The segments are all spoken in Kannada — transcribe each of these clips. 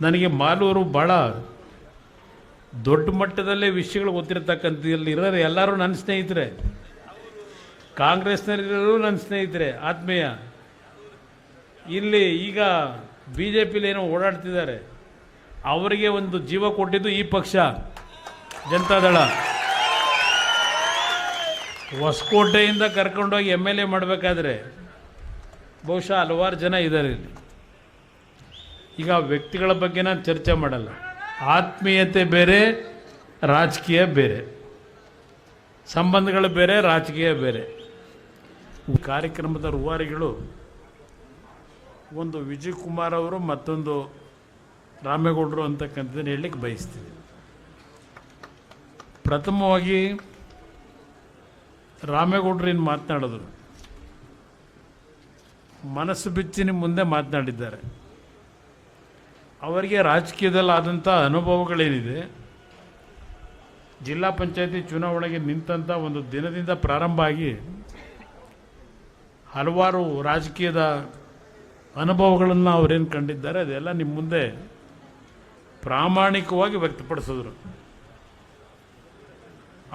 ನನಗೆ ಮಾಲೂರು ಭಾಳ ದೊಡ್ಡ ಮಟ್ಟದಲ್ಲೇ ವಿಷಯಗಳು ಗೊತ್ತಿರತಕ್ಕಂಥದ್ದು ಇರೋರು ಎಲ್ಲರೂ ನನ್ನ ಸ್ನೇಹಿತರೆ, ಕಾಂಗ್ರೆಸ್ನಲ್ಲಿರೋರು ನನ್ನ ಸ್ನೇಹಿತರೆ, ಆತ್ಮೀಯ. ಇಲ್ಲಿ ಈಗ ಬಿ ಜೆ ಪಿಲಿ ಏನೋ ಓಡಾಡ್ತಿದ್ದಾರೆ, ಅವರಿಗೆ ಒಂದು ಜೀವ ಕೊಟ್ಟಿದ್ದು ಈ ಪಕ್ಷ ಜನತಾದಳ. ಹೊಸಕೋಟೆಯಿಂದ ಕರ್ಕೊಂಡೋಗಿ MLA ಮಾಡಬೇಕಾದ್ರೆ ಬಹುಶಃ ಹಲವಾರು ಜನ ಇದ್ದಾರೆ ಇಲ್ಲಿ. ಈಗ ವ್ಯಕ್ತಿಗಳ ಬಗ್ಗೆ ನಾನು ಚರ್ಚೆ ಮಾಡಲ್ಲ. ಆತ್ಮೀಯತೆ ಬೇರೆ, ರಾಜಕೀಯ ಬೇರೆ, ಸಂಬಂಧಗಳು ಬೇರೆ, ರಾಜಕೀಯ ಬೇರೆ. ಕಾರ್ಯಕ್ರಮದ ರೂವಾರಿಗಳು ಒಂದು ವಿಜಯ್ ಕುಮಾರ್ ಅವರು, ಮತ್ತೊಂದು ರಾಮೇಗೌಡರು ಅಂತಕ್ಕಂಥದ್ದನ್ನು ಹೇಳಲಿಕ್ಕೆ ಬಯಸ್ತೀನಿ. ಪ್ರಥಮವಾಗಿ ರಾಮೇಗೌಡರು ಏನು ಮಾತನಾಡಿದ್ರು, ಮನಸ್ಸು ಬಿಚ್ಚಿ ನಿಮ್ಮ ಮುಂದೆ ಮಾತನಾಡಿದ್ದಾರೆ. ಅವರಿಗೆ ರಾಜಕೀಯದಲ್ಲಿ ಆದಂಥ ಅನುಭವಗಳೇನಿದೆ, ಜಿಲ್ಲಾ ಪಂಚಾಯತಿ ಚುನಾವಣೆಗೆ ನಿಂತಂಥ ಒಂದು ದಿನದಿಂದ ಪ್ರಾರಂಭ ಆಗಿ ಹಲವಾರು ರಾಜಕೀಯದ ಅನುಭವಗಳನ್ನು ಅವರೇನು ಕಂಡಿದ್ದಾರೆ ಅದೆಲ್ಲ ನಿಮ್ಮ ಮುಂದೆ ಪ್ರಾಮಾಣಿಕವಾಗಿ ವ್ಯಕ್ತಪಡಿಸಿದ್ರು.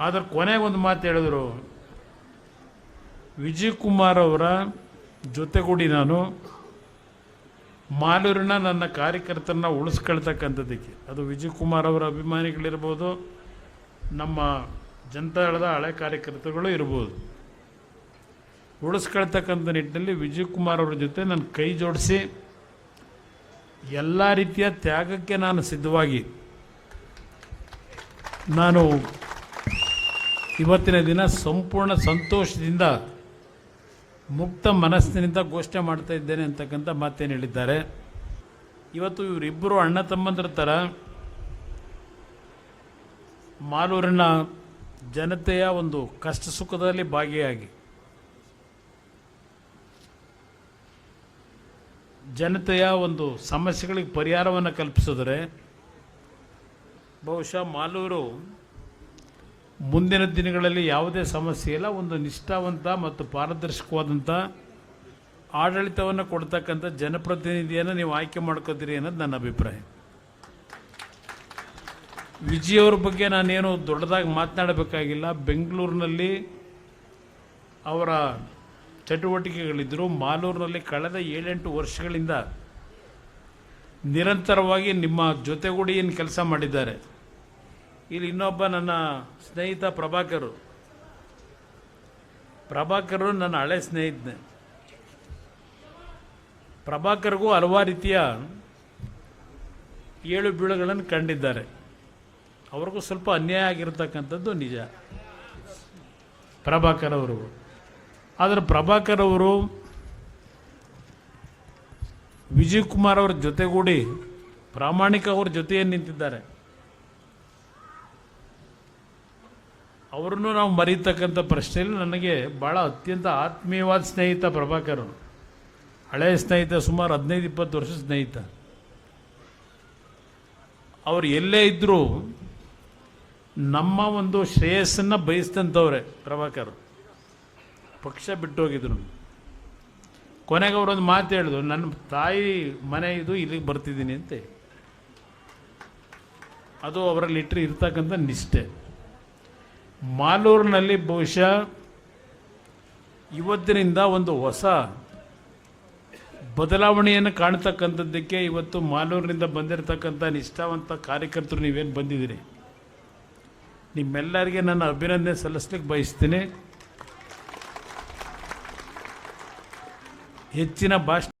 ಆದರೆ ಕೊನೆಗೆ ಒಂದು ಮಾತು ಹೇಳಿದ್ರು, ವಿಜಯ್ ಕುಮಾರ್ ಅವರ ಜೊತೆಗೂಡಿ ನಾನು ಮಾಲೂರಿನ ನನ್ನ ಕಾರ್ಯಕರ್ತರನ್ನ ಉಳಿಸ್ಕೊಳ್ತಕ್ಕಂಥದ್ದಕ್ಕೆ, ಅದು ವಿಜಯ್ ಕುಮಾರ್ ಅವರ ಅಭಿಮಾನಿಗಳಿರ್ಬೋದು, ನಮ್ಮ ಜನತಾದಳದ ಹಳೆ ಕಾರ್ಯಕರ್ತರುಗಳು ಇರ್ಬೋದು, ಉಳಿಸ್ಕೊಳ್ತಕ್ಕಂಥ ನಿಟ್ಟಿನಲ್ಲಿ ವಿಜಯ್ ಕುಮಾರ್ ಅವರ ಜೊತೆ ನಾನು ಕೈ ಜೋಡಿಸಿ ಎಲ್ಲ ರೀತಿಯ ತ್ಯಾಗಕ್ಕೆ ನಾನು ಸಿದ್ಧವಾಗಿ ನಾನು ಇವತ್ತಿನ ದಿನ ಸಂಪೂರ್ಣ ಸಂತೋಷದಿಂದ ಮುಕ್ತ ಮನಸ್ಸಿನಿಂದ ಘೋಷಣೆ ಮಾಡ್ತಾ ಇದ್ದೇನೆ ಅಂತಕ್ಕಂಥ ಮಾತೇನು ಹೇಳಿದ್ದಾರೆ. ಇವತ್ತು ಇವರಿಬ್ಬರು ಅಣ್ಣ ತಮ್ಮಂದ್ರ ಥರ ಮಾಲೂರಿನ ಜನತೆಯ ಒಂದು ಕಷ್ಟ ಸುಖದಲ್ಲಿ ಭಾಗಿಯಾಗಿ, ಜನತೆಯ ಒಂದು ಸಮಸ್ಯೆಗಳಿಗೆ ಪರಿಹಾರವನ್ನು ಕಲ್ಪಿಸಿದರೆ ಬಹುಶಃ ಮಾಲೂರು ಮುಂದಿನ ದಿನಗಳಲ್ಲಿ ಯಾವುದೇ ಸಮಸ್ಯೆ ಇಲ್ಲ, ಒಂದು ನಿಷ್ಠಾವಂತ ಮತ್ತು ಪಾರದರ್ಶಕವಾದಂಥ ಆಡಳಿತವನ್ನು ಕೊಡ್ತಕ್ಕಂಥ ಜನಪ್ರತಿನಿಧಿಯನ್ನು ನೀವು ಆಯ್ಕೆ ಮಾಡ್ಕೋತೀರಿ ಅನ್ನೋದು ನನ್ನ ಅಭಿಪ್ರಾಯ. ವಿಜಯವ್ರ ಬಗ್ಗೆ ನಾನೇನು ದೊಡ್ಡದಾಗಿ ಮಾತನಾಡಬೇಕಾಗಿಲ್ಲ. ಬೆಂಗಳೂರಿನಲ್ಲಿ ಅವರ ಚಟುವಟಿಕೆಗಳಿದ್ದರು. ಮಾಲೂರಿನಲ್ಲಿ ಕಳೆದ 7-8 ವರ್ಷಗಳಿಂದ ನಿರಂತರವಾಗಿ ನಿಮ್ಮ ಜೊತೆಗೂಡಿ ಏನು ಕೆಲಸ ಮಾಡಿದ್ದಾರೆ. ಇಲ್ಲಿ ಇನ್ನೊಬ್ಬ ನನ್ನ ಸ್ನೇಹಿತ ಪ್ರಭಾಕರು ನನ್ನ ಹಳೆ ಸ್ನೇಹಿತನೇ. ಪ್ರಭಾಕರ್ಗೂ ಹಲವಾರು ರೀತಿಯ ಏಳು ಬೀಳುಗಳನ್ನು ಕಂಡಿದ್ದಾರೆ. ಅವ್ರಿಗೂ ಸ್ವಲ್ಪ ಅನ್ಯಾಯ ಆಗಿರತಕ್ಕಂಥದ್ದು ನಿಜ ಪ್ರಭಾಕರ್ ಅವರು. ಆದರೆ ಪ್ರಭಾಕರ್ ಅವರು ವಿಜಯ್ ಕುಮಾರ್ ಅವರ ಜೊತೆಗೂಡಿ ಪ್ರಾಮಾಣಿಕ ಅವ್ರ ಜೊತೆಯನ್ನು ನಿಂತಿದ್ದಾರೆ. ಅವರನ್ನು ನಾವು ಮರೀತಕ್ಕಂಥ ಪ್ರಶ್ನೆಯಲ್ಲಿ ನನಗೆ ಭಾಳ ಅತ್ಯಂತ ಆತ್ಮೀಯವಾದ ಸ್ನೇಹಿತ ಪ್ರಭಾಕರ್, ಹಳೆಯ ಸ್ನೇಹಿತ, ಸುಮಾರು 15-20 ವರ್ಷ ಸ್ನೇಹಿತ. ಅವರು ಎಲ್ಲೇ ಇದ್ದರೂ ನಮ್ಮ ಒಂದು ಶ್ರೇಯಸ್ಸನ್ನು ಬಯಸ್ತಂಥವ್ರೆ ಪ್ರಭಾಕರ್. ಪಕ್ಷ ಬಿಟ್ಟು ಹೋಗಿದ್ರು. ಕೊನೆಗೆ ಅವರೊಂದು ಮಾತು ಹೇಳಿದ್ರು, ನನ್ನ ತಾಯಿ ಮನೆ ಇದು, ಇಲ್ಲಿಗೆ ಬರ್ತಿದ್ದೀನಿ ಅಂತ. ಅದು ಅವರಲ್ಲಿ ಇರ್ತಕ್ಕಂಥ ನಿಷ್ಠೆ. ಮಾಲೂರಿನಲ್ಲಿ ಬಹುಶಃ ಇವತ್ತಿನಿಂದ ಒಂದು ಹೊಸ ಬದಲಾವಣೆಯನ್ನು ಕಾಣ್ತಕ್ಕಂಥದ್ದಕ್ಕೆ ಇವತ್ತು ಮಾಲೂರಿನಿಂದ ಬಂದಿರತಕ್ಕಂಥ ನಿಷ್ಠಾವಂತ ಕಾರ್ಯಕರ್ತರು ನೀವೇನು ಬಂದಿದ್ದೀರಿ, ನಿಮ್ಮೆಲ್ಲರಿಗೆ ನನ್ನ ಅಭಿನಂದನೆ ಸಲ್ಲಿಸ್ಲಿಕ್ಕೆ ಬಯಸ್ತೀನಿ. ಹೆಚ್ಚಿನ ಭಾಷಣ